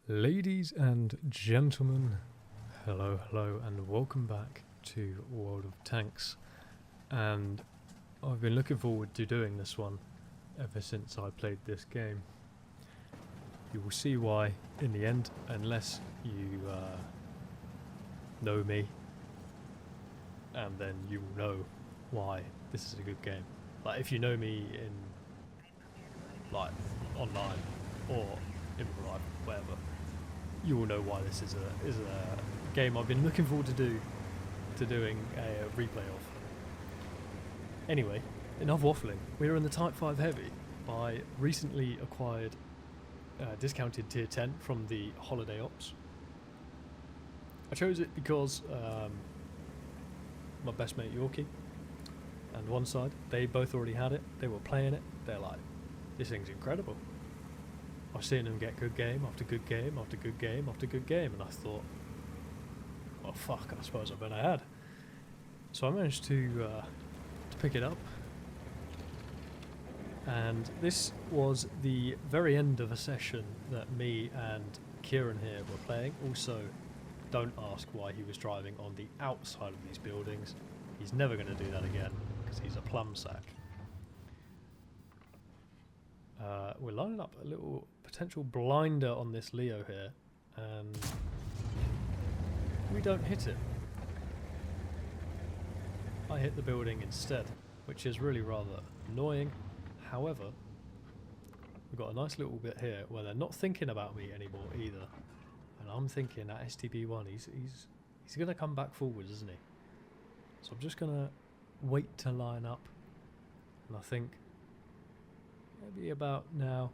Ladies and gentlemen, hello, and welcome back to World of Tanks. And I've been looking forward to doing this one ever since I played this game. You will see why in the end, unless you know me, and then you will know why this is a good game. Like, if you know me in, like, online or in real life, whatever, you will know why this is a game I've been looking forward to doing a replay of. Anyway, enough waffling. We're in the Type 5 Heavy by recently acquired discounted tier 10 from the Holiday Ops. I chose it because my best mate Yorkie and one side, they both already had it, they were playing it, they're like, this thing's incredible. I've seen them get good game after good game after good game after good game, and I thought, well, fuck, I suppose I bet I had. So I managed to pick it up, and this was the very end of a session that me and Kieran here were playing. Also, don't ask why he was driving on the outside of these buildings. He's never going to do that again, because he's a plum sack. We're lining up a little potential blinder on this Leo here, and we don't hit it. I hit the building instead, which is really rather annoying. However, we've got a nice little bit here where they're not thinking about me anymore either, and I'm thinking that STB1, he's going to come back forwards, isn't he? So I'm just going to wait to line up, and I think maybe about now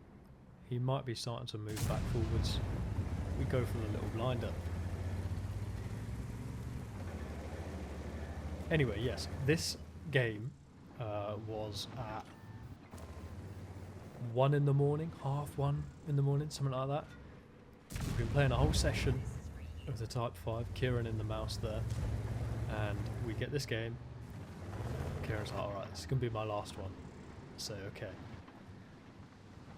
he might be starting to move back forwards. We go for the little blinder. Anyway, yes, this game was at 1 in the morning, half 1 in the morning, something like that. We've been playing a whole session of the Type 5, Kieran in the mouse there, and we get this game. Kieran's like, alright, this is going to be my last one. So, okay.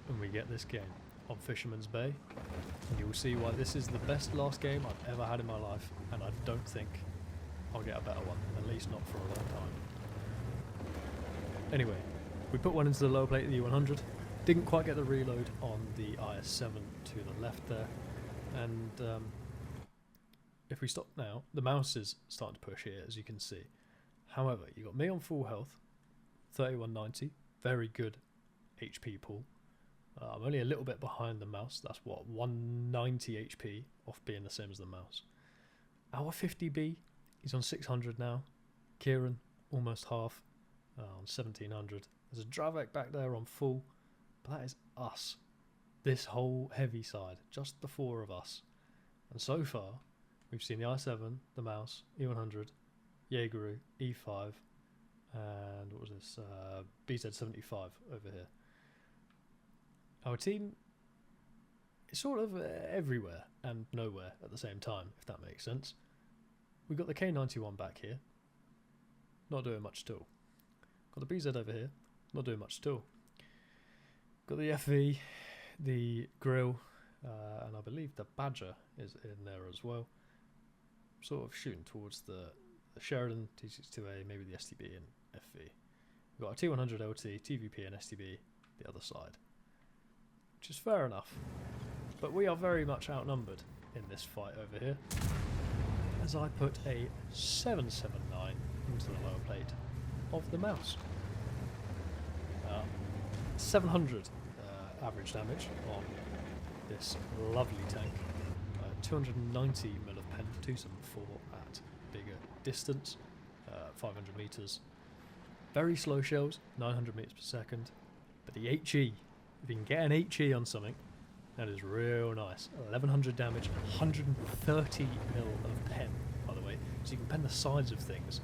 And we get this game on Fisherman's Bay, and you will see why this is the best last game I've ever had in my life, and I don't think I'll get a better one, at least not for a long time. Anyway, we put one into the lower plate of the U100, didn't quite get the reload on the IS-7 to the left there, and if we stop now, the mouse is starting to push here, as you can see. However, you got me on full health, 3190, very good HP pool. I'm only a little bit behind the mouse. That's what, 190 HP off being the same as the mouse. Our 50B, he's on 600 now. Kieran, almost half, on 1700. There's a Dravec back there on full, but that is us. This whole heavy side, just the four of us. And so far, we've seen the i7, the mouse, E100, Jaegeru, E5, and what was this? BZ75 over here. Our team is sort of everywhere and nowhere at the same time, if that makes sense. We've got the K91 back here, not doing much at all. Got the BZ over here, not doing much at all. Got the FV, the grill, and I believe the Badger is in there as well. Sort of shooting towards the Sheridan, T62A, maybe the STB and FV. We've got a T100 LT, TVP and STB the other side, which is fair enough, but we are very much outnumbered in this fight over here, as I put a 779 into the lower plate of the mouse. 700 average damage on this lovely tank, 290 mil of pen, 274 at bigger distance, 500 meters, very slow shells, 900 meters per second, but the HE, if you can get an HE on something, that is real nice. 1100 damage, 130 mil of pen, by the way. So you can pen the sides of things.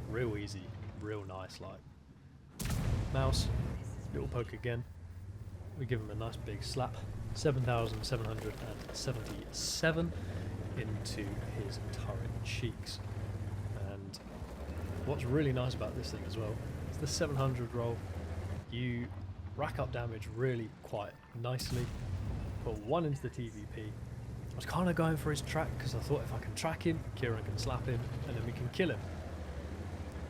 Real easy, real nice, like. Mouse, little poke again. We give him a nice big slap. 7,777 into his turret cheeks. And what's really nice about this thing as well is the 700 roll. You rack up damage really quite nicely. put one into the TVP. I was kind of going for his track because I thought if I can track him, Kieran can slap him, and then we can kill him.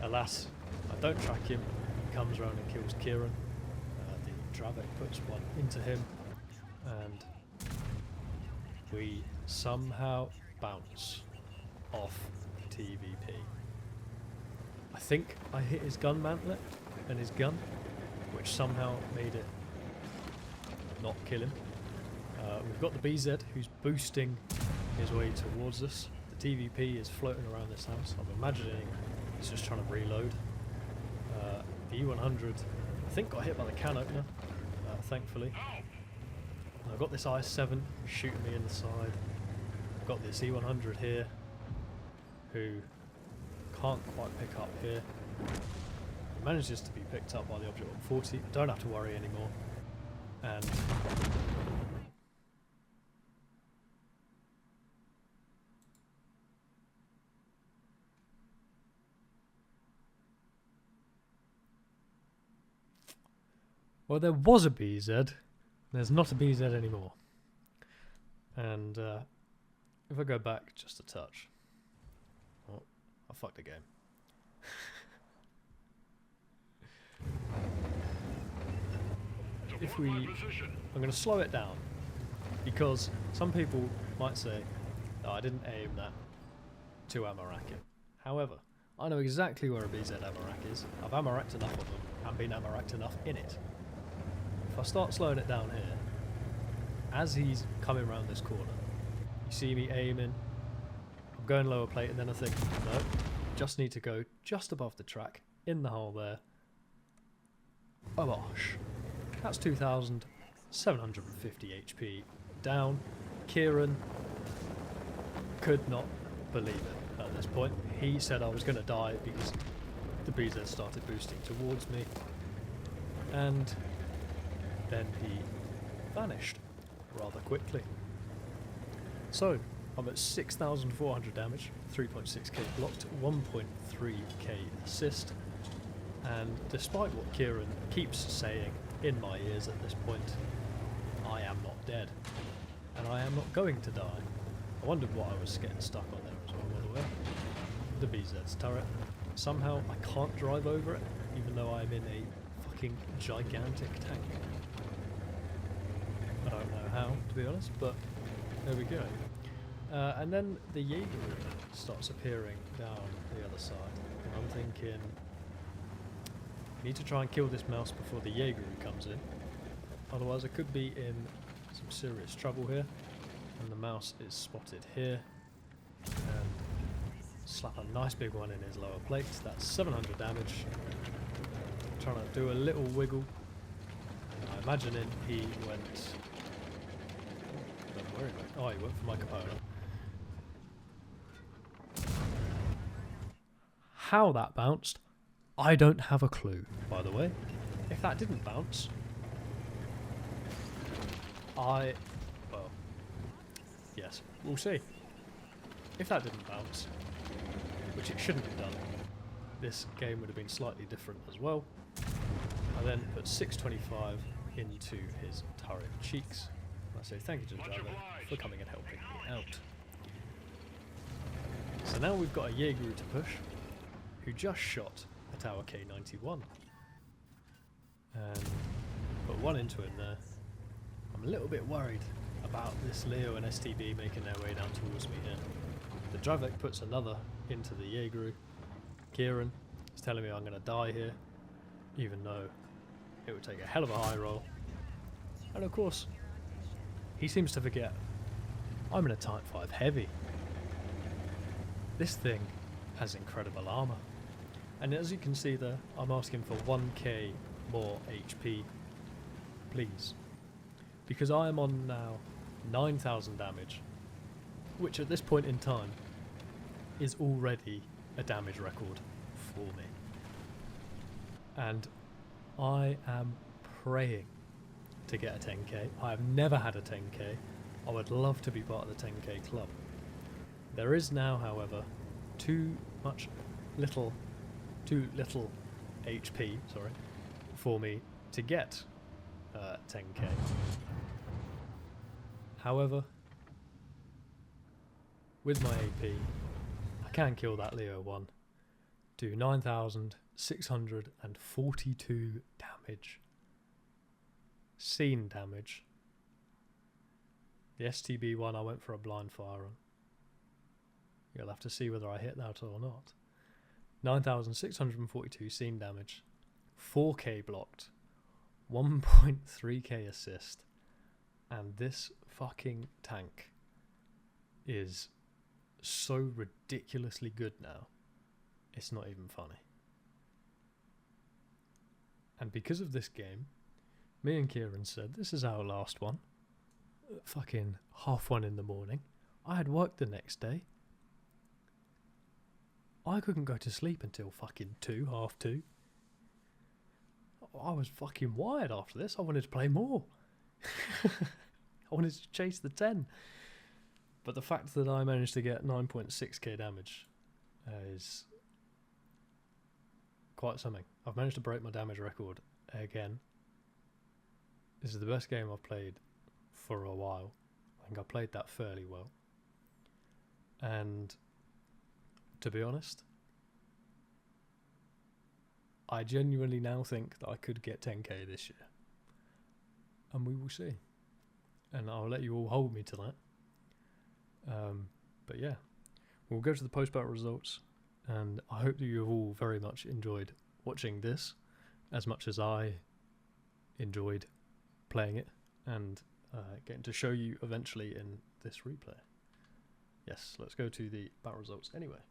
Alas, I don't track him. He comes around and kills Kieran. The Dravek puts one into him, and we somehow bounce off TVP. I think I hit his gun mantlet and his gun, which somehow made it not kill him. We've got the BZ who's boosting his way towards us. The TVP is floating around this house. I'm imagining he's just trying to reload. The E100 I think got hit by the can opener, thankfully. And I've got this IS-7 shooting me in the side. I've got this E100 here who can't quite pick up here. He manages to be picked up by the Object 140. I don't have to worry anymore. And well, there was a BZ. There's not a BZ anymore. And if I go back just a touch, oh, I fucked the game. I'm going to slow it down because some people might say, "Oh, I didn't aim that to Amarak it." However, I know exactly where a BZ Amarak is. I've Amaraked enough of them and been Amaraked enough in it. If I start slowing it down here, as he's coming around this corner, you see me aiming, I'm going lower plate, and then I think, no, just need to go just above the track, in the hole there. Oh gosh, that's 2,750 HP down. Kieran could not believe it at this point. He said I was going to die because the BZ started boosting towards me, and then he vanished rather quickly. So I'm at 6,400 damage, 3.6k blocked, 1.3k assist, and despite what Kieran keeps saying in my ears at this point, I am not dead, and I am not going to die. I wondered what I was getting stuck on there as well, by the way. The BZ's turret. Somehow I can't drive over it, even though I'm in a fucking gigantic tank. I don't know how, to be honest, but there we go. And then the Jaeger starts appearing down the other side, and I'm thinking, I need to try and kill this mouse before the Jaeger comes in, otherwise I could be in some serious trouble here. And the mouse is spotted here, and slap a nice big one in his lower plate. That's 700 damage. Trying to do a little wiggle. I'm imagining he went... Where he went? Oh, he went for my Capola. How that bounced, I don't have a clue, by the way. If that didn't bounce, well, yes, we'll see. If that didn't bounce, which it shouldn't have done, this game would have been slightly different as well. I then put 625 into his turret cheeks. I say thank you to the driver for coming and helping me out. So now we've got a Jaeger to push, who just shot a Tower K91. And put one into him there. I'm a little bit worried about this Leo and STB making their way down towards me here. The Dravek puts another into the Jaeger. Kieran is telling me I'm going to die here, even though it would take a hell of a high roll. And of course, he seems to forget I'm in a Type 5 Heavy. This thing has incredible armour. And as you can see there, I'm asking for 1k more HP, please. Because I am on now 9,000 damage, which at this point in time is already a damage record for me. And I am praying to get a 10k. I have never had a 10k. I would love to be part of the 10k club. There is now, however, too little HP, for me to get 10k. However, with my AP, I can kill that Leo 1. Do 9,642 damage. Scene damage. The STB one I went for a blind fire on. You'll have to see whether I hit that or not. 9,642 scene damage. 4k blocked. 1.3k assist. And this fucking tank is so ridiculously good now. It's not even funny. And because of this game, me and Kieran said, this is our last one. Fucking 1:30 in the morning. I had work the next day. I couldn't go to sleep until fucking 2:30. I was fucking wired after this. I wanted to play more. I wanted to chase the 10. But the fact that I managed to get 9.6k damage is quite something. I've managed to break my damage record again. This is the best game I've played for a while. I think I played that fairly well. And to be honest, I genuinely now think that I could get 10k this year. And we will see. And I'll let you all hold me to that. But yeah, we'll go to the post-battle results. And I hope that you have all very much enjoyed watching this as much as I enjoyed playing it and getting to show you eventually in this replay. Yes, let's go to the battle results anyway.